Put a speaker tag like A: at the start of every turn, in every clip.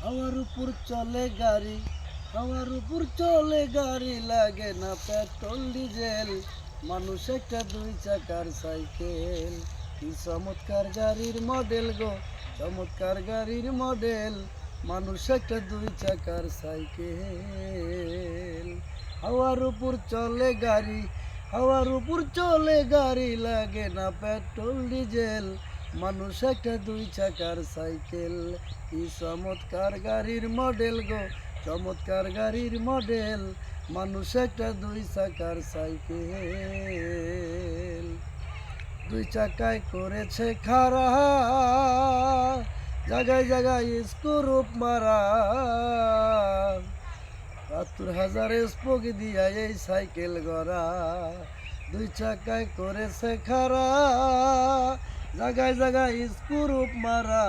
A: হাওয়ার উপর চলে গাড়ি, হাওয়ার উপর চলে গাড়ি, লাগে না পেট্রোল ডিজেল। মানুষ একটা দুই চাকার সাইকেল, কি চমৎকার গাড়ির মডেল গো, চমৎকার গাড়ির মডেল। মানুষ একটা দুই চাকার সাইকেল। হাওয়ার উপর চলে গাড়ি, হাওয়ার উপর চলে গাড়ি, লাগে না পেট্রোল ডিজেল। মানুষ একটা দুই চাকার সাইকেল, কি চমৎকার গাড়ির মডেল গো, চমৎকার গাড়ির মডেল। মানুষ একটা দুই চাকার সাইকেল, দুই চাকায় করেছে খাড়া, জায়গায় জায়গায় স্ক্রুপ মারা। ৭২,০০০ স্পোক দিয়া এই সাইকেল গড়া, দুই চাকায় করেছে খাড়া, জায়গায় জায়গায় স্ক্রুপ মারা।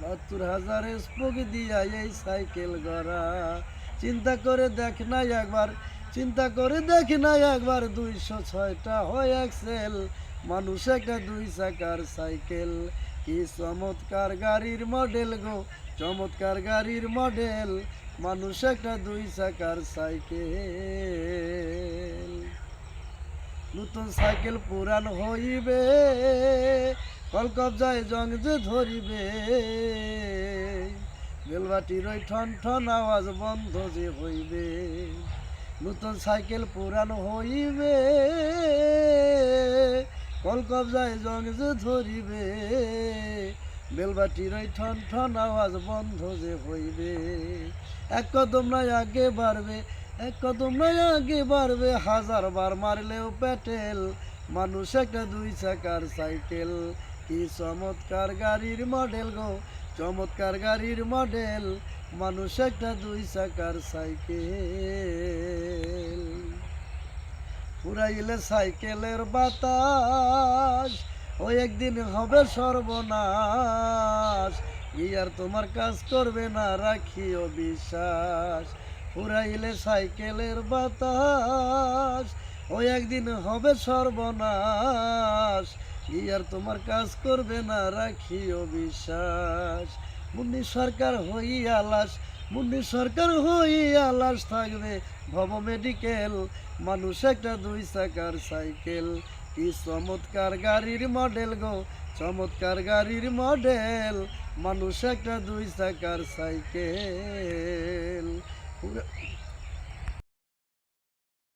A: ৭২,০০০ স্পোক দিয়া এই সাইকেল গড়া। চিন্তা করে দেখ না একবার, চিন্তা করে দেখ না একবার, ২০৬টা হয় এক্সেল। মানুষ একটা দুই চাকার সাইকেল, কি চমৎকার গাড়ির মডেল গো, চমৎকার গাড়ির মডেল। মানুষ একটা দুই চাকার সাইকেল। নতুন সাইকেল পুরান হইবে, কলকবজায় জং যে ধরিবে, বেলবাটির ওই ঠন ঠন আওয়াজ বন্ধ যে হইবে। নতুন সাইকেল পুরান হইবে, কলকবজায় জং যে ধরিবে, বেলবাটির ওই ঠন ঠন আওয়াজ বন্ধ যে হইবে। এক কদম নয় আগে বাড়বে, এক কদম নয় আগে বাড়বে, ১০০০ বার মারলেও পেটেল। মানুষ একটা দুই চাকার সাইকেল, কি চমৎকার গাড়ির মডেল গো, চমৎকার গাড়ির মডেল। মানুষ একটা দুই চাকার সাইকেল, ফুরাইলে সাইকেলের বাতাস, ওই একদিন হবে সর্বনাশ। গিয়ার তোমার কাজ করবে না, রাখিও বিশ্বাস। ফুরাইলে সাইকেলের বাতাস, ওই একদিন হবে সর্বনাশ। গিয়ার তোমার কাজ করবে না, রাখিও বিশ্বাস। মুন্নি সরকার হইয়া লাশ, মুন্নি সরকার হইয়া লাশ, থাকবে ভব মেডিকেল। মানুষ একটা দুই চাকার সাইকেল, কি চমৎকার গাড়ির মডেল গো, চমৎকার গাড়ির মডেল। মানুষ একটা দুই চাকার সাইকেল।